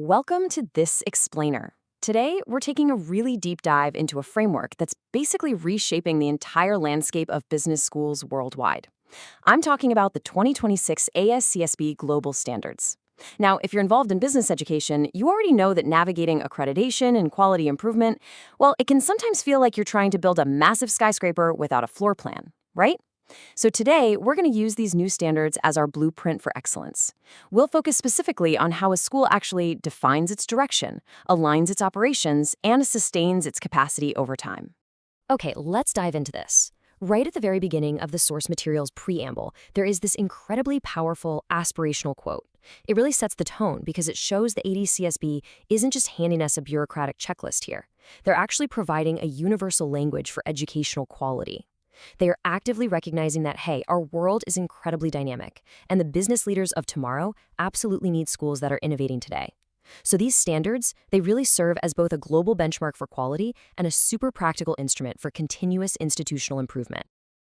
Welcome to This Explainer. Today, we're taking a really deep dive into a framework that's basically reshaping the entire landscape of business schools worldwide. I'm talking about the 2026 AACSB Global Standards. Now, if you're involved in business education, you already know that navigating accreditation and quality improvement, well, it can sometimes feel like you're trying to build a massive skyscraper without a floor plan, right? So today, we're going to use these new standards as our blueprint for excellence. We'll focus specifically on how a school actually defines its direction, aligns its operations, and sustains its capacity over time. Okay, let's dive into this. Right at the very beginning of the source material's preamble, there is this incredibly powerful aspirational quote. It really sets the tone because it shows the AACSB isn't just handing us a bureaucratic checklist here. They're actually providing a universal language for educational quality. They are actively recognizing that, hey, our world is incredibly dynamic, and the business leaders of tomorrow absolutely need schools that are innovating today. So these standards, they really serve as both a global benchmark for quality and a super practical instrument for continuous institutional improvement.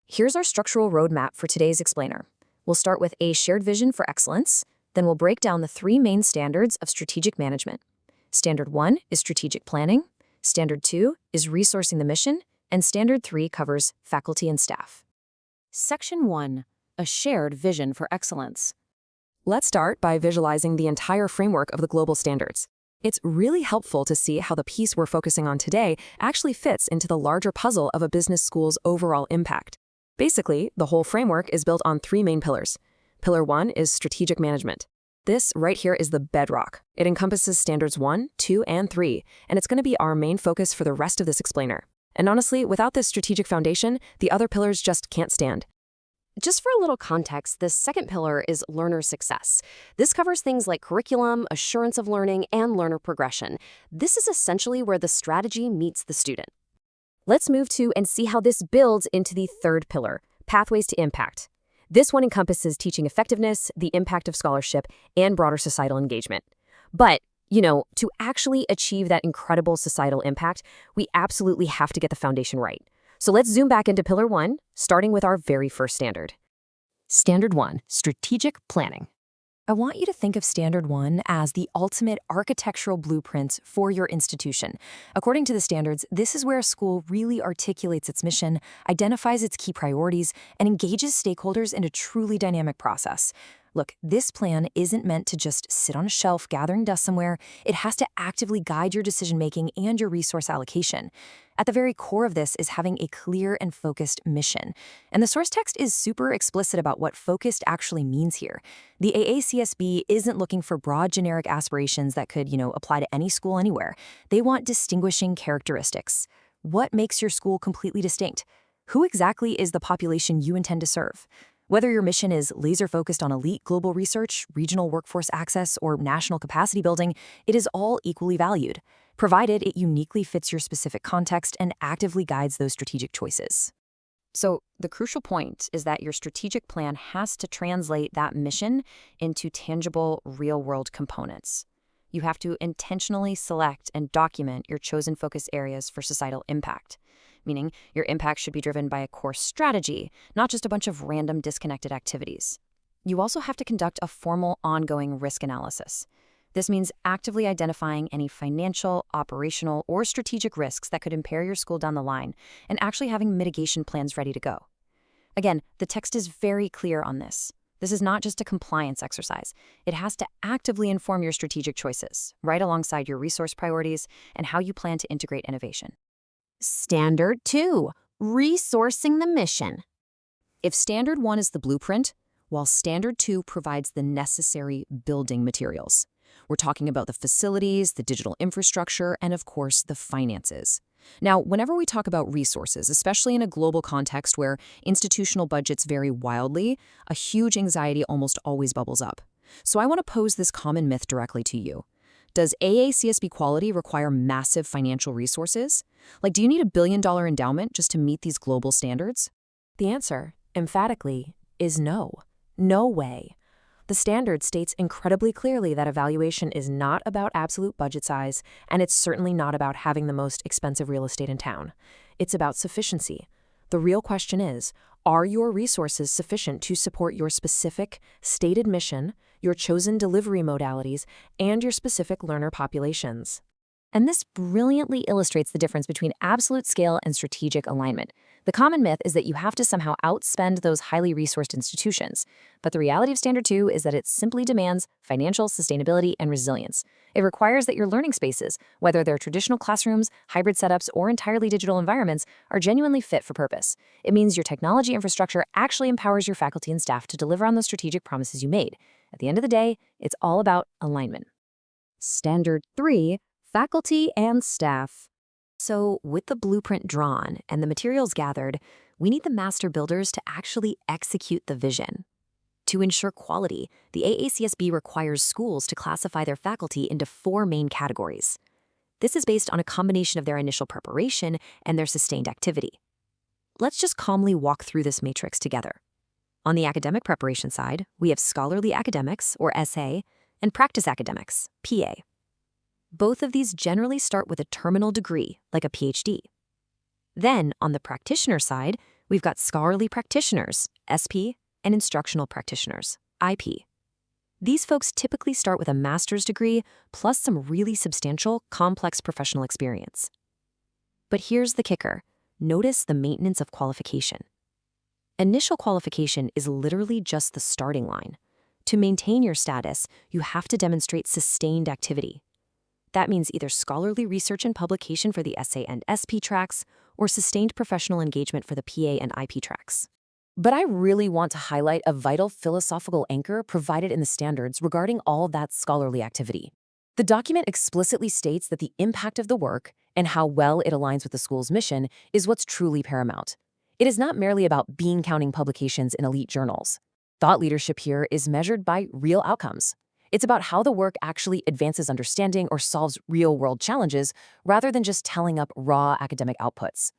Here's our structural roadmap for today's explainer. We'll start with a shared vision for excellence, then we'll break down the three main standards of strategic management. Standard 1 is strategic planning, Standard 2 is resourcing the mission, and Standard 3 covers faculty and staff. Section 1. A shared vision for excellence. Let's start by visualizing the entire framework of the global standards. It's really helpful to see how the piece we're focusing on today actually fits into the larger puzzle of a business school's overall impact. Basically, the whole framework is built on three main pillars. Pillar 1 is strategic management. This right here is the bedrock. It encompasses Standards 1, 2, and 3, and it's going to be our main focus for the rest of this explainer. And honestly, without this strategic foundation, the other pillars just can't stand. Just for a little context, the second pillar is learner success. This covers things like curriculum, assurance of learning, and learner progression. This is essentially where the strategy meets the student. Let's move to and see how this builds into the third pillar, pathways to impact. This one encompasses teaching effectiveness, the impact of scholarship, and broader societal engagement. But to actually achieve that incredible societal impact, we absolutely have to get the foundation right. So let's zoom back into Pillar 1, starting with our very first standard. Standard 1, strategic planning. I want you to think of Standard 1 as the ultimate architectural blueprint for your institution. According to the standards, this is where a school really articulates its mission, identifies its key priorities, and engages stakeholders in a truly dynamic process. Look, this plan isn't meant to just sit on a shelf gathering dust somewhere. It has to actively guide your decision-making and your resource allocation. At the very core of this is having a clear and focused mission. And the source text is super explicit about what focused actually means here. The AACSB isn't looking for broad generic aspirations that could, apply to any school anywhere. They want distinguishing characteristics. What makes your school completely distinct? Who exactly is the population you intend to serve? Whether your mission is laser-focused on elite global research, regional workforce access, or national capacity building, it is all equally valued, provided it uniquely fits your specific context and actively guides those strategic choices. So the crucial point is that your strategic plan has to translate that mission into tangible, real-world components. You have to intentionally select and document your chosen focus areas for societal impact, meaning your impact should be driven by a core strategy, not just a bunch of random disconnected activities. You also have to conduct a formal, ongoing risk analysis. This means actively identifying any financial, operational, or strategic risks that could impair your school down the line, and actually having mitigation plans ready to go. Again, the text is very clear on this. This is not just a compliance exercise. It has to actively inform your strategic choices, right alongside your resource priorities and how you plan to integrate innovation. Standard 2, resourcing the mission. If Standard 1 is the blueprint, while Standard 2 provides the necessary building materials. We're talking about the facilities, the digital infrastructure, and of course, the finances. Now, whenever we talk about resources, especially in a global context where institutional budgets vary wildly, a huge anxiety almost always bubbles up. So I want to pose this common myth directly to you. Does AACSB quality require massive financial resources? Do you need $1 billion endowment just to meet these global standards? The answer, emphatically, is no. No way. The standard states incredibly clearly that evaluation is not about absolute budget size, and it's certainly not about having the most expensive real estate in town. It's about sufficiency. The real question is, are your resources sufficient to support your specific, stated mission, your chosen delivery modalities, and your specific learner populations? And this brilliantly illustrates the difference between absolute scale and strategic alignment. The common myth is that you have to somehow outspend those highly resourced institutions. But the reality of Standard 2 is that it simply demands financial sustainability and resilience. It requires that your learning spaces, whether they're traditional classrooms, hybrid setups, or entirely digital environments, are genuinely fit for purpose. It means your technology infrastructure actually empowers your faculty and staff to deliver on the strategic promises you made. At the end of the day, it's all about alignment. Standard 3. Faculty and staff. So, with the blueprint drawn and the materials gathered, we need the master builders to actually execute the vision. To ensure quality, the AACSB requires schools to classify their faculty into 4 main categories. This is based on a combination of their initial preparation and their sustained activity. Let's just calmly walk through this matrix together. On the academic preparation side, we have scholarly academics, or SA, and practice academics, PA. Both of these generally start with a terminal degree, like a PhD. Then, on the practitioner side, we've got scholarly practitioners, SP, and instructional practitioners, IP. These folks typically start with a master's degree plus some really substantial, complex professional experience. But here's the kicker. Notice the maintenance of qualification. Initial qualification is literally just the starting line. To maintain your status, you have to demonstrate sustained activity. That means either scholarly research and publication for the SA and SP tracks, or sustained professional engagement for the PA and IP tracks. But I really want to highlight a vital philosophical anchor provided in the standards regarding all that scholarly activity. The document explicitly states that the impact of the work and how well it aligns with the school's mission is what's truly paramount. It is not merely about bean-counting publications in elite journals. Thought leadership here is measured by real outcomes. It's about how the work actually advances understanding or solves real-world challenges rather than just tallying up raw academic outputs.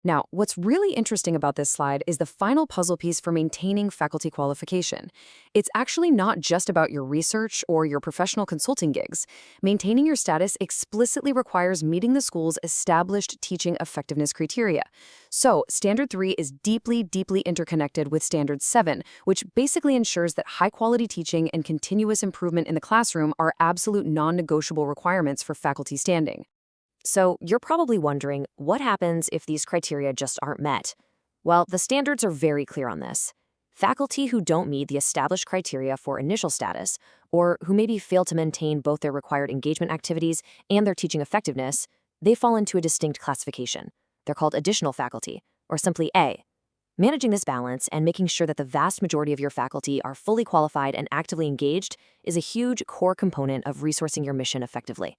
Now, what's really interesting about this slide is the final puzzle piece for maintaining faculty qualification. It's actually not just about your research or your professional consulting gigs. Maintaining your status explicitly requires meeting the school's established teaching effectiveness criteria. So, Standard 3 is deeply, deeply interconnected with Standard 7, which basically ensures that high-quality teaching and continuous improvement in the classroom are absolute non-negotiable requirements for faculty standing. So you're probably wondering, what happens if these criteria just aren't met? Well, the standards are very clear on this. Faculty who don't meet the established criteria for initial status, or who maybe fail to maintain both their required engagement activities and their teaching effectiveness, they fall into a distinct classification. They're called additional faculty, or simply A. Managing this balance and making sure that the vast majority of your faculty are fully qualified and actively engaged is a huge core component of resourcing your mission effectively.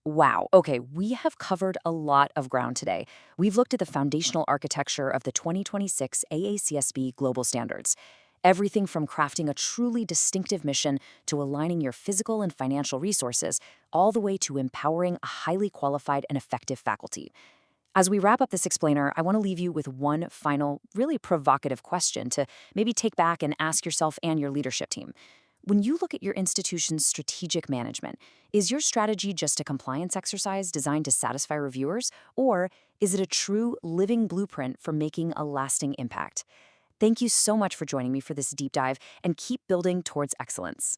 Wow, okay, we have covered a lot of ground today. We've looked at the foundational architecture of the 2026 AACSB Global Standards. Everything from crafting a truly distinctive mission to aligning your physical and financial resources, all the way to empowering a highly qualified and effective faculty. As we wrap up this explainer, I want to leave you with one final, really provocative question to maybe take back and ask yourself and your leadership team. When you look at your institution's strategic management, is your strategy just a compliance exercise designed to satisfy reviewers, or is it a true living blueprint for making a lasting impact? Thank you so much for joining me for this deep dive, and keep building towards excellence.